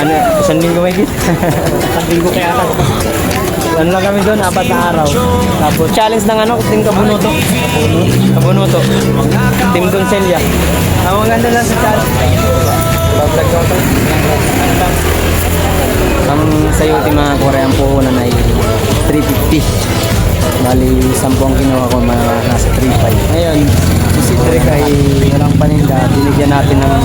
Ano, isang linggo may git. Isang linggo kaya ata. Ano lang kami doon, 4 na araw. Tapos challenge ng ano, team Kabunuto. Kabunuto. Team Doncelia. Ang maganda lang sa challenge. Vlog ko ito. Ang sayo team mga Korean puhunan ay 350. Bali, 10 kinuha ko, nasa 3.5. Ngayon, si Cedric ay walang paninda. Binigyan natin ng,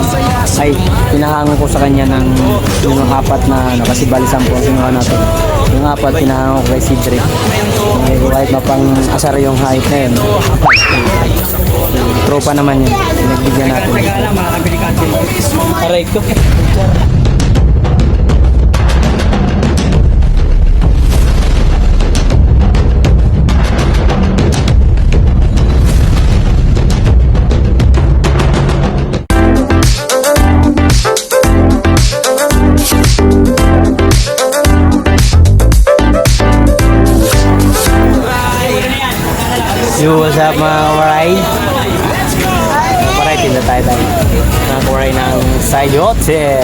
pinahango ko sa kanya ng yung 4 na, kasi bali 10 kinuha natin. Yung 4, pinahango ko kay Cedric. Kahit mapang asar yung height na yun. Tropa naman yun. Pinagbigyan natin. Aray ko. Yo, what's up mga waray? Waray, tinda tayo. Mga waray ng Sayote.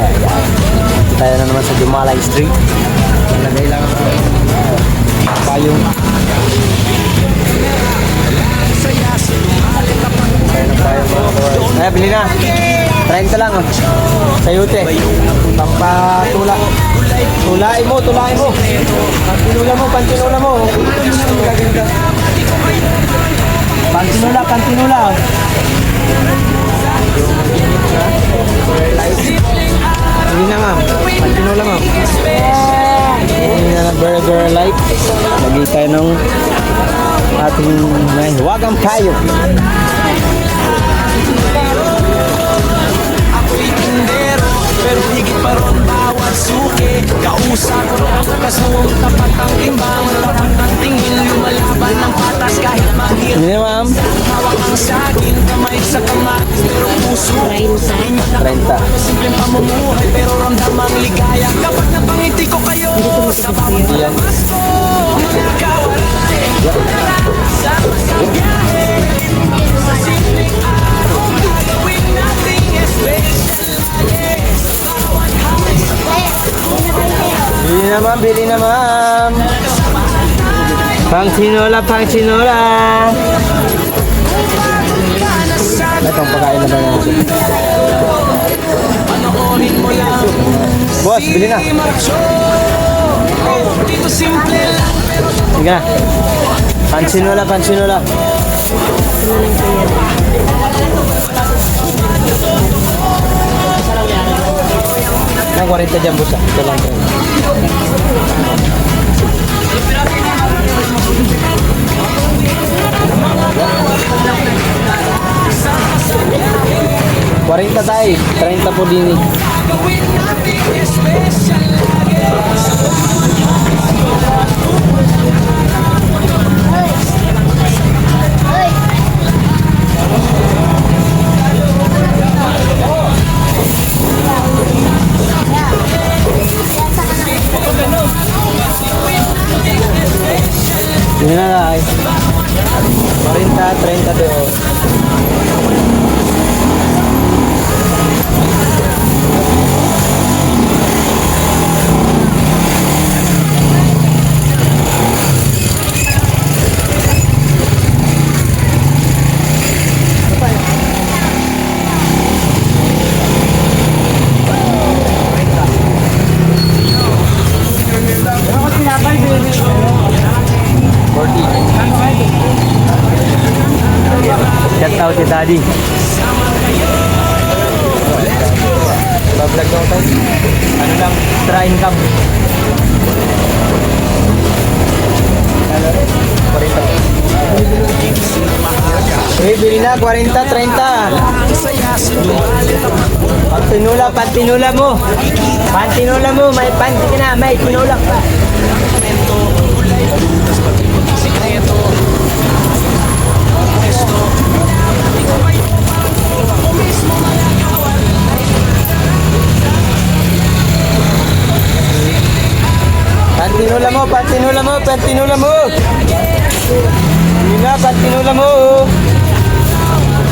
Tayo na naman sa Dumalay Street. Nalagay lang ako. Payong. Tayo na tayo mga waray. Ay, bili na. 30 lang. Sayote. Pampatula. Tulain mo. Pantinula mo. Pantinula. Hindi na ma'am. Pantinula ma'am. Hindi na burger light. Lagi tayo ng ating hiwagang kayo. Pero higit pa ron bawat suki. Kausap ko ang kasuong tapat ang timbang. Tapat ng tingin lumalaban ng patas kahit mahirap. Hindi na ma'am. Hawak ang sakin, kamay sa kamay. Pero puso 30. Simpleng pamumuhay pero ramdamang ligaya. Kapag napangiti ko kayo sa bawat labas ko. Kawalay sama sa biyahe. Sa simpleng araw gagawin nating special lagi. Bili na ma'am. Pang sinola. Itong pagkain na ba natin? Boss, bili na. Dito simple lang. Sige na. Pansinola. Ang 40 dyan, boss. Ito lang. Kuarenta tayo, 30 po din. Yun na lang. 40, 30 doon. Shout out si Daddy. Bablog ko tayo. Ano lang, extra income. 40. Bili na, 40, 30. Pantinula mo. May panti ka na, may tinula ka. Pantinula mo. Yun na, pantinula mo.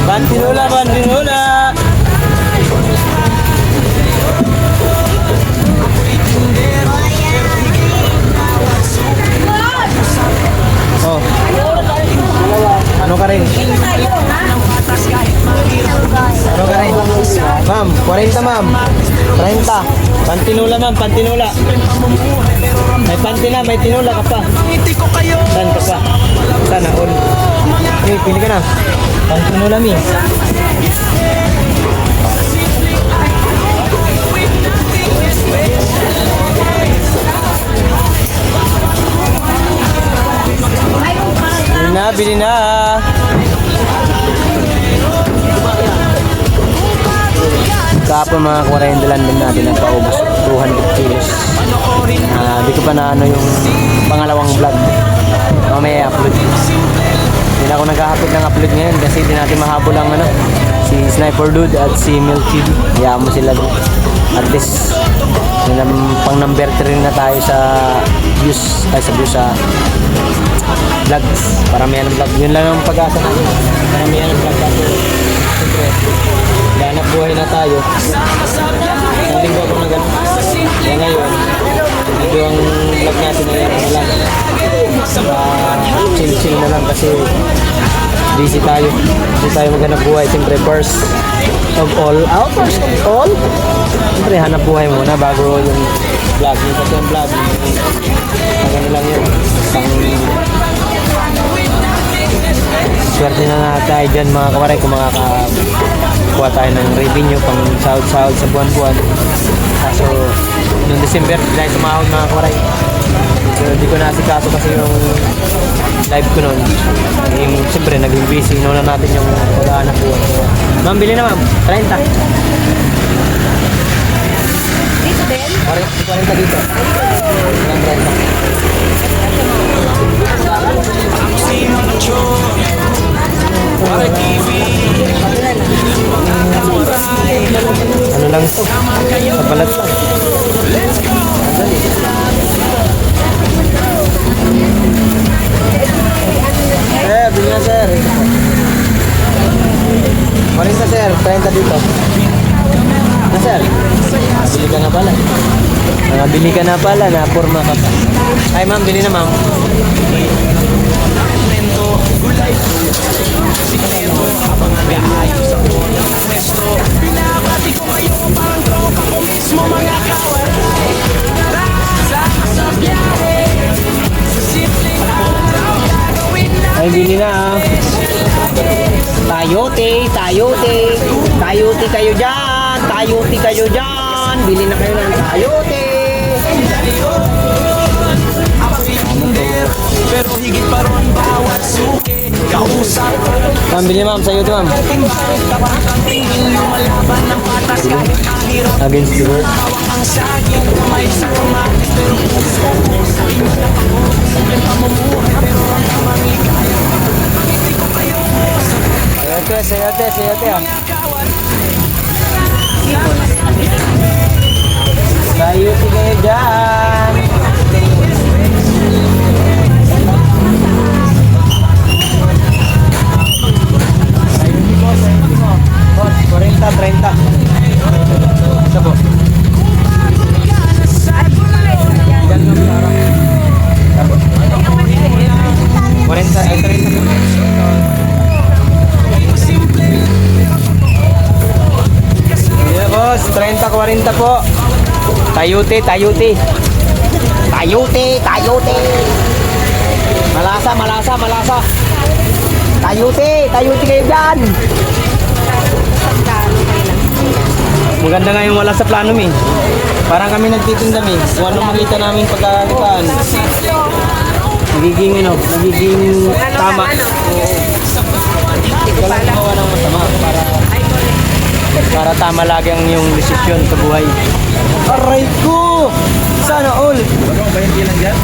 Pantinula. 40 ma'am. 30. Pantinula ma'am, pantinula. May pantina, may tinula ka pa. Pangiti ko kayo Saan ka pa? Sana all. Okay, pili ka na. Pantinula mi. Bili na. Kapag mga 40 landing natin ang paubos 200 kilos. Di ko pa na ano yung pangalawang vlog. Mamaya upload. Hindi na ako nag-upload ng upload ngayon kasi di natin mahabol ang ano, si Sniper Dude at si Milky. Hayaan mo sila doon. At least pang number 3 na tayo sa views sa vlogs. Paramihan ng vlog. Yun lang ang pag-asa natin. Paramihan ng vlog natin. Siyempre, ganap buhay na tayo. Isang linggo ako na gano'n. Kaya ngayon, medyo ang vlog natin na yan na lang. Chill-chill na lang kasi busy tayo. Busy tayo maghanap buhay. Siyempre, first of all. Siyempre, hanap buhay muna bago yung vlog. Yung kasi yung vlog, ang ano lang yun. Swerte na tayo dyan mga kawaray kung makakakuha tayo ng revenue pang sahod-sahod sa buwan-buwan. Kaso noong December dahil sumahod mga kawaray, so hindi ko nasikaso kasi yung live ko noon. Siyempre naging busy, inuuna natin yung pag-aanap buwan. Ma'am, bili na ma'am, 30. Dito din? 40 dito. 30. Ano lang to? Sa balat lang. Bili na sir. 40 sir, 30 dito. Na sir, bili ka na pala. Bili ka na pala, na-forma ka pa. Ay ma'am, bili na ma'am. Sikreto, habang nag-aayos sa unang pwesto, binabati ko kayo parang tropa ko mismo mga kawaray. Tara, sama sa biyahe, sa simpleng araw gagawin natin. Ay, bili na ah. Tayote kayo dyan. Bili na kayo ng tayote. Pero higit pa ron bawat suki, kausap Ma'am, bili ma'am, sayote ma'am. tingin lumalaban ng patas kahit mahirap. Against the world. Hawak ang saging, may sakumatis pero puso ko sa inyo lang ako. Simpleng pamumuhay pero ang kamami kaya. Pangiti ko kayo Sayote ah. Sayote kayo dyan. Boss, 40, 30. Isa po. Yan lang para. Sabo. 40 ay 30 po. Yeah, boss, 30, 40 po. Tayote. Malasa. Tayote kayo dyan. Maganda nga yung wala sa plano mi. Parang kami nagtitinda mi. Kung ano makita namin pagkakitaan. Nagiging tama. Walang gumawa ng masama para tama lagi ang yung desisyon sa buhay. Aray ko! Sana all! Bagong 20 lang dyan.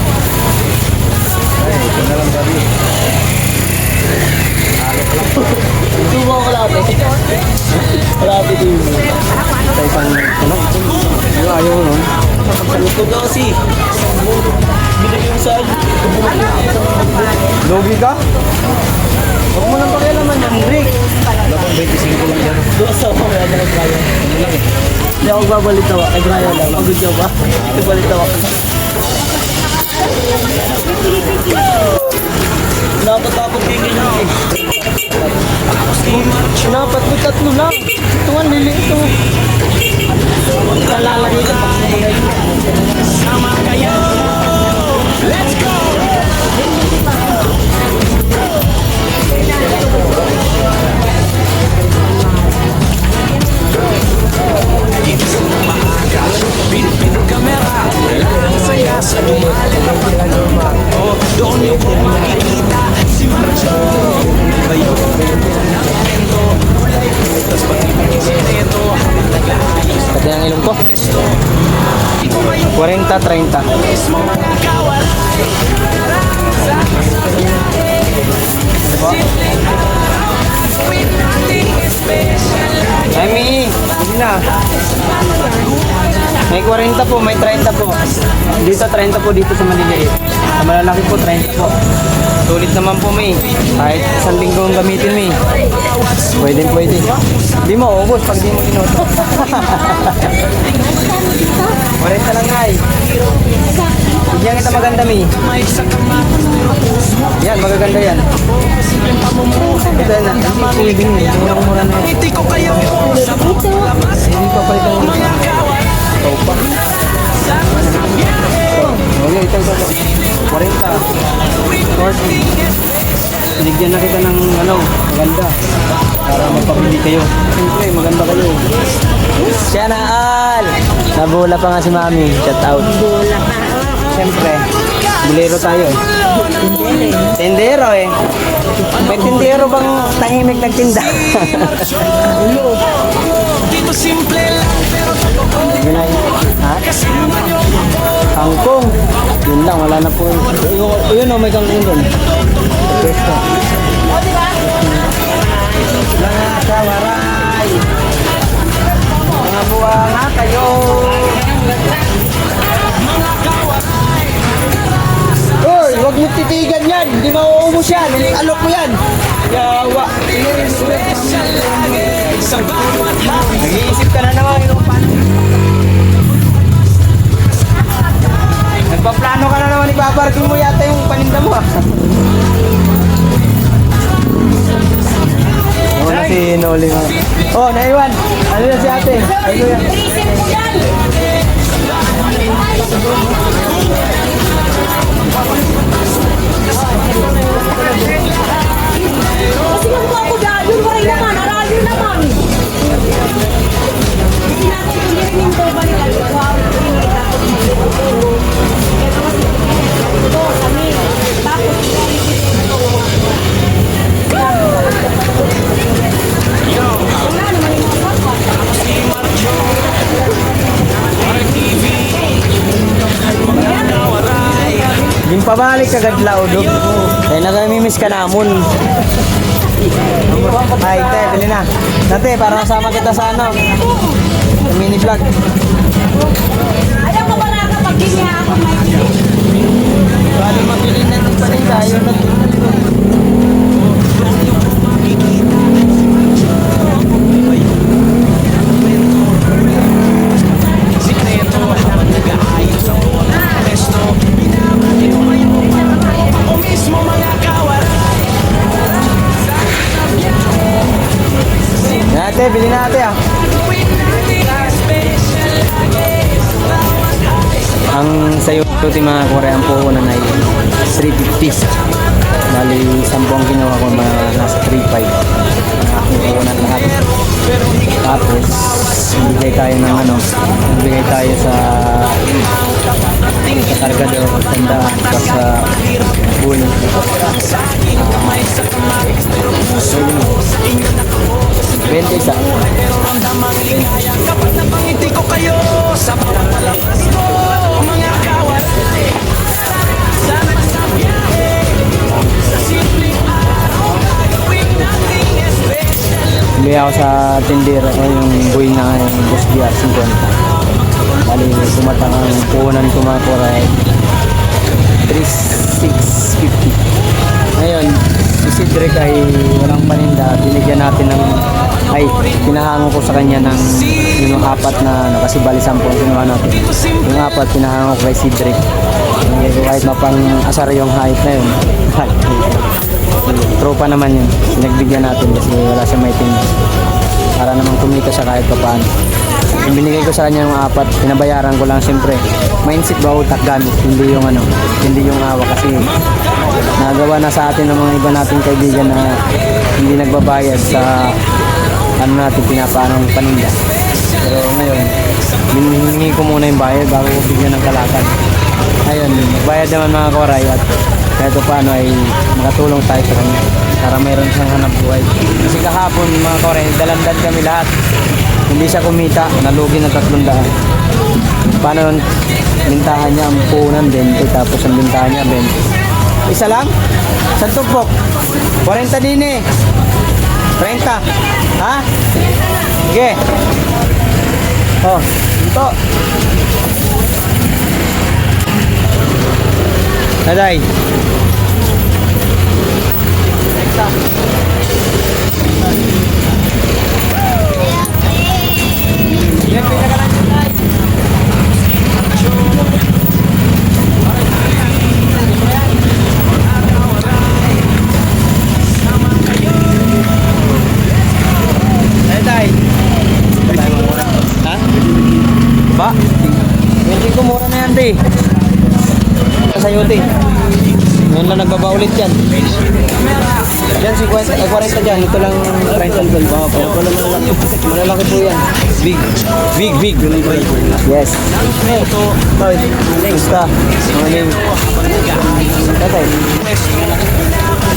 Ay, ito na lang gabi. Tuwa ko lahat eh. Malapit din. Tayo pang ano? Yung ayaw nun. Saluto ka kasi. Binigay yung saan. Logi ka? Huwag mo nang pakialaman yan, Rick. Bagong 25 lang dyan. Doon sa ako kaya na nagkaya. Hindi ako babalitawa. Kay Brian lang. Pagod ka ba? Babalitawa. Napatakot kayo ganyan eh. Dapat mo 3 lang. Ito nga, lili ito. Sama kayo. Let's go. Gising ng maaga, pinipin ng kamera. Ang saya sa lumalit na pagkaluma. Oh, doon niyo po makikita si Marjo. Bayo, nakento, kulay, tas pati pag-isinito. Nag-aayos Pati ang ilong ko. presto. Ikaw ba yung 40-30. mismo mga kawalay? Sama sa biyahe. Simpleng araw, gagawin nating special lagi. Ay, Mi, hindi na. May 40 po, may 30 po. Dito 30 po dito sa maliliit. Sa malalaki po 30 po. Sulit naman po, Mi. Kahit isang linggo ang gamitin, Mi. Pwede, pwede. Hindi mo ubos pag di mo inuto. 40 lang, Nay. Bigyan kita maganda, Mi. May sa kamatis pero puso. Yan, magaganda yan. Simpleng pamumuhay. Ito na, hindi pwede. Hindi ako mura na yan. Hindi ko kayo sa labas. Hindi pa palitan mo. Mga kawalay. Ito pa. Sama sa biyahe. Okay, ito. 40. 40. Binigyan na kita ng ano, maganda. Para magpabili kayo. Siyempre, maganda kayo. Siya na all! Nabula pa nga si Mami. Shout out. Bola pa. Siyempre, bulero tayo eh. Tendero eh. May tendero bang tahimik nagtinda? Dito simple lang pero totoo. Yun ay, ha? Kasama niyo ako. Kangkong. Yun lang, wala na po. Yun o, may kangkong doon. Pwesto. Mga kawaray. Mga buwa nga kayo. Uy, huwag mo titigan yan. Hindi mauubos yan. Alok mo yan. Yawa. Special lagi sa bawat hapon. Nag-iisip ka na naman kung paano. Nagpaplano ka na naman, ipaparking mo yata yung paninda mo ah. Ano na si Noli mo? Oh, naiwan. Ano na si ate? Ano yan? Isip mo yan. Kasi lang po ako dahil. Yung maray naman. Arayo naman. Hindi natin yung learning to ba nila. Wow. Hindi natin mag-ito. Ito kasi ito kami. Tapos wala naman yung mga papa. Si Marjo. RTV. Mga kawaray. Yung pabalik agad laudo. Kaya nag-mimiss ka namon. Ay, te, bili na. Dati, para masama kita sa ano. Sa mini vlog. Ayaw ko ba nakapag niya ako may Bali, mabili na ng paninda. Yun na. Sikreto ang nag-aayos ang mga presto. Binabati ko kayo. Ako mismo mga kawaray. Dati, bili na ate ah. Gawin natin special lagi sa bawat hapon. Ang sayo ito mga Korean puhunan ay 350. Bali, 10 ang ginawa ko, mga nasa 3.5. Ang aking puhunan lahat. Tapos, bigay tayo ng ano, bigay tayo sa kargador, tandaan, tapos sa bull. May sa kamatis pero puso sa inyo nakapokus. 20 isa. Pero ramdamang ligaya kapag napangiti ko kayo sa bawat palabas ko. Mga kawaray. Sana sa biyahe. Sa simpleng araw gagawin nating special. Bili ako sa tindera ko yung buhay na yung Boss GR 50. Bali, sumatang ang puhunan ko mga Korean 3,650. Ngayon, si Cedric ay walang paninda. Binigyan natin ng, ay, pinahango ko sa kanya ng yung 4 na ano, kasi bali 10 ang kinuha natin. Yung 4, pinahango ko kay Cedric. Kahit mapang asar yung height na yun. Tropa naman yun. Pinagbigyan natin kasi wala siya may team. Para naman kumita siya kahit pa paano. Binigay ko sa kanya ng 4, pinabayaran ko lang siyempre. Mindset ba utak gamit, hindi yung hindi yung awa kasi nagawa na sa atin ng mga iba nating kaibigan na hindi nagbabayad sa natin pinapaano ng paninda. Pero ngayon, hiningi ko muna yung bayad bago ko bigyan ng kalakad. Ayun, magbayad naman mga koray at kahit paano ay makatulong tayo sa kanya para mayroon siyang hanap buhay. Kasi kahapon mga koray, dalandad kami lahat. Hindi siya kumita, nalugi ng 300. Paano nun? Bintahan niya ang puhunan 20 tapos ang bintahan niya 20. Isa lang? Isang tupok? 40 din eh. 30. Ha? Sige. Oh, ito. Naday. Naday. Ha? Ba? Hindi ko mura na yan, di. Sa yote. Ngayon lang nagbaba ulit yan. Yan, 50, 40 dyan. Ito lang 30 gold. Malalaki po yan. Big. Big. Yes. Ito. Gusta. Mga name. Tatay.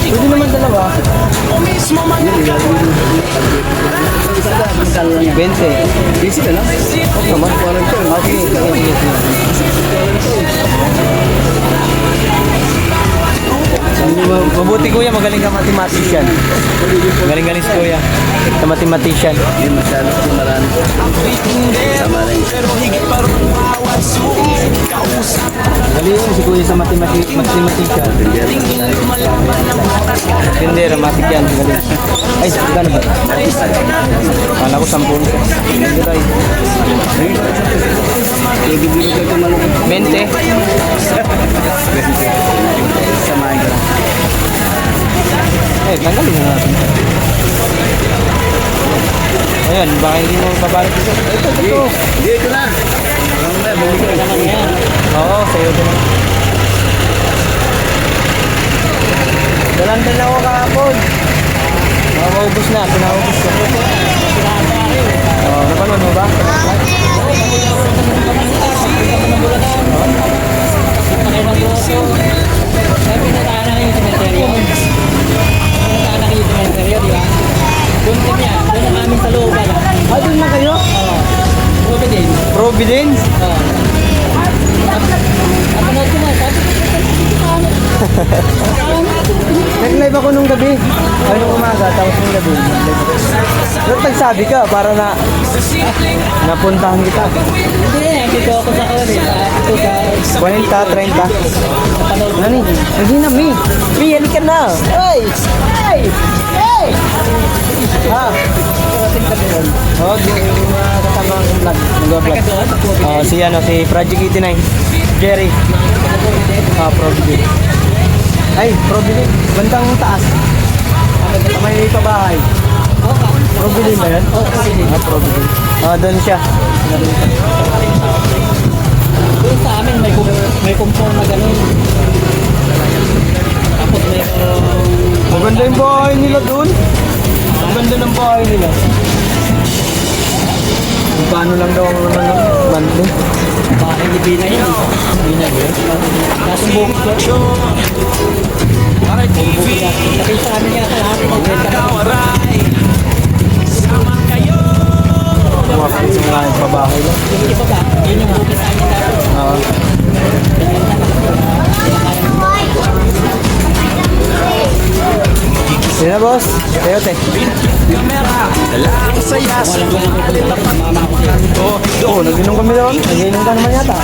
Pwede naman dalawa. 20. Busy ka na? Okay naman. Mabuti kuya, magaling ka mathematician. Galing si kuya. Sa mathematician. Hindi masyado kasi marami. Tama rin. Galing si kuya sa mathematician. Hindi, mathematician. Galing. Ay, gano'n ba? Kala ko 10. Hindi tayo. 20. Samahin ka. Eh, tanggalin na natin. Ayan, baka hindi mo babalik ito. Ito. Dito na. Ano na, bumigay. Oo, sa'yo din. Dalandan na ako kahapon. Makaubos na, pinaubos ko. Oo, napanood mo ba? Doon na kayo? Providence? Nag-live ako nung gabi. Ay, nung umaga, tapos nung gabi. Ba't nagsabi ka para na napuntahan kita? Dito ako sa Korea. 40, 30. Nani? Hindi na, Mi. Mi, halika na. Ay! Ay! Ay! Ha? Oh, di yung kasama ang vlog. Nag-vlog. Oh, si Project 89. Jerry. Providence. Ay, Providence. Bandang taas. May pabahay. Providence ba yan? Providence. Doon siya. Doon sa amin may kumpong na gano'n. Tapos may Maganda yung bahay nila doon. Ang ganda ng bahay nila. Paano lang daw ang monthly? bahay ni Bina yun. Bina yun. Nasumbong ko. Nakita sa amin nga sa lahat. Kumakit yung mga pabahay lang. Yung iba ba? Yun yung bukit sa amin natin. Oo. Sino na boss? Tayo te. Oo, nag-inom kami doon. Nag-inom ka naman yata.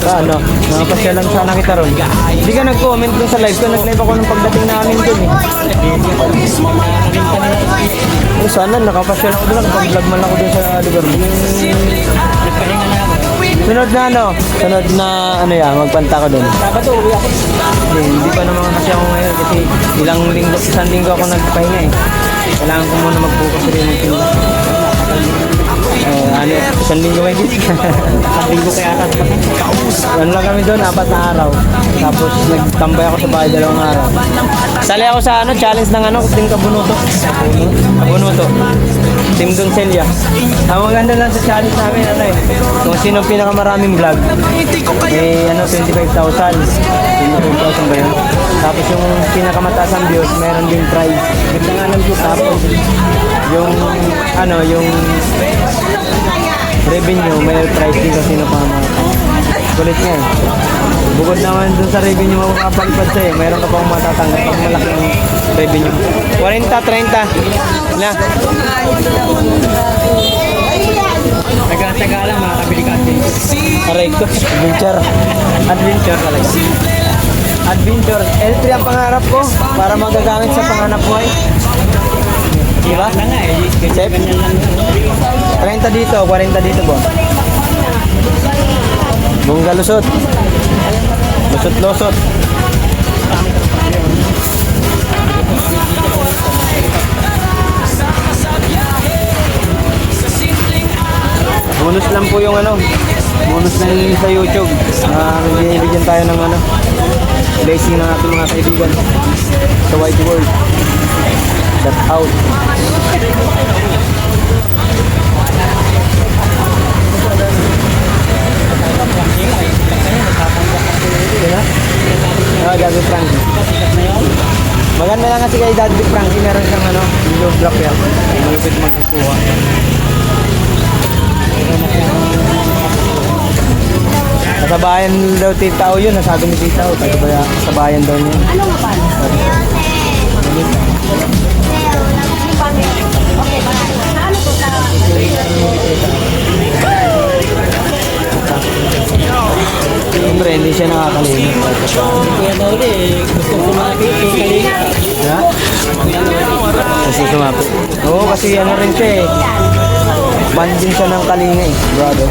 Ano? Nakapasyalan sana kita ron. Hindi ka nag-comment dun sa live ko. Nag-live ako nung pagdating namin dun eh. Sana nakapasyalan ako dun. Nakapag-vlog man ako dun sa lugar mo. Nagpahinga na ako. Sunod na ano? Sunod na ano yan, magpanta ko dun. Sabado, uwi ako. Hindi pa naman kasi ako ngayon kasi isang linggo ako nagpahinga eh. Kailangan ko muna mag-focus rin ng tinda. Ano, isang linggo may git. Isang linggo kaya ata. Ano lang kami doon, 4 na araw. Tapos nagtambay ako sa bahay 2 araw. Sali ako sa ano, challenge ng ano, Team Kabunuto. Kabunuto. Team Doncelia. Ang maganda lang sa challenge namin, ano eh, kung sino pinakamaraming vlog, eh ano, 25,000. 25,000 ba yun? Tapos yung pinakamataas ang views, meron din prize. Ganda nga ng views. Tapos yung ano, yung revenue, may prize din kung sino pa kulit niya eh. Bukod naman dun sa revenue mo makapalipad sa'yo, meron ka pang matatanggap pag malaki ang revenue. 40, 30 na. Taga-taga lang, makakabili ka din. Aray ko, adventure. Adventure talaga. Adventure. L3 ang pangarap ko para magagamit sa panganap mo eh. Diba? Wala nga eh. Chef? Ganyan lang. 30 dito, 40 dito po. Bungga lusot. Lusot-lusot. Bonus lang po yung ano. Bonus na yun sa YouTube. Bigyan tayo ng ano. Blessing ng ating mga kaibigan. Sa wide world. Shout out. Daddy Frankie. Maganda lang kasi kay Daddy Frankie, meron siyang ano, video vlog yan. Malupit magkukuha. Sa bayan daw Titao yun, nasabi ni Titao. Sa bayan daw niya. Ano nga pa? Okay, ba? Ano po sa... Siyempre, hindi siya nakakalimit. Kaya na uli, gusto ko kumapit kay Kalinga. Ha? Kasi sumapit. Oo, kasi ano rin siya eh. Ban din siya ng Kalinga eh. Brother.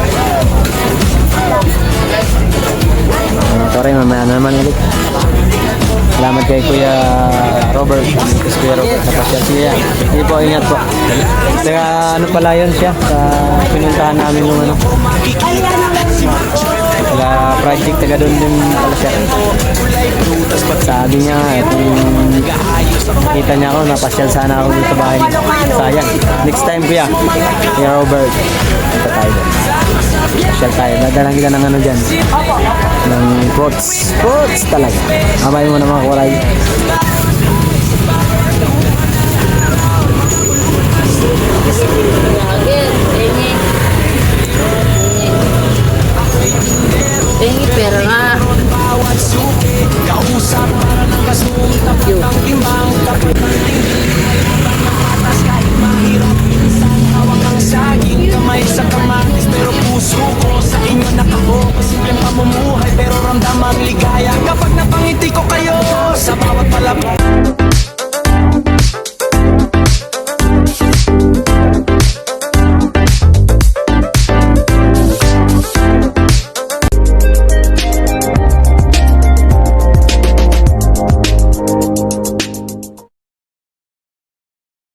Sorry, mamaya na naman ulit. Salamat kay Kuya Robert. Kuya Robert sa pasyal siya. Hindi po, ingat po. Kaya ano pala yun siya sa pinuntahan namin nung ano. Taga project, taga doon din pala siya. Sabi niya, kung kita niya ako, napasyal sana ako dito sa bahay. Sayang. Next time Kuya. Kuya Robert. Ito tayo doon. Pasyal tayo. Dadalang kita ng ano dyan. Ng fruits. Fruits talaga. Amay mo na mga kuray.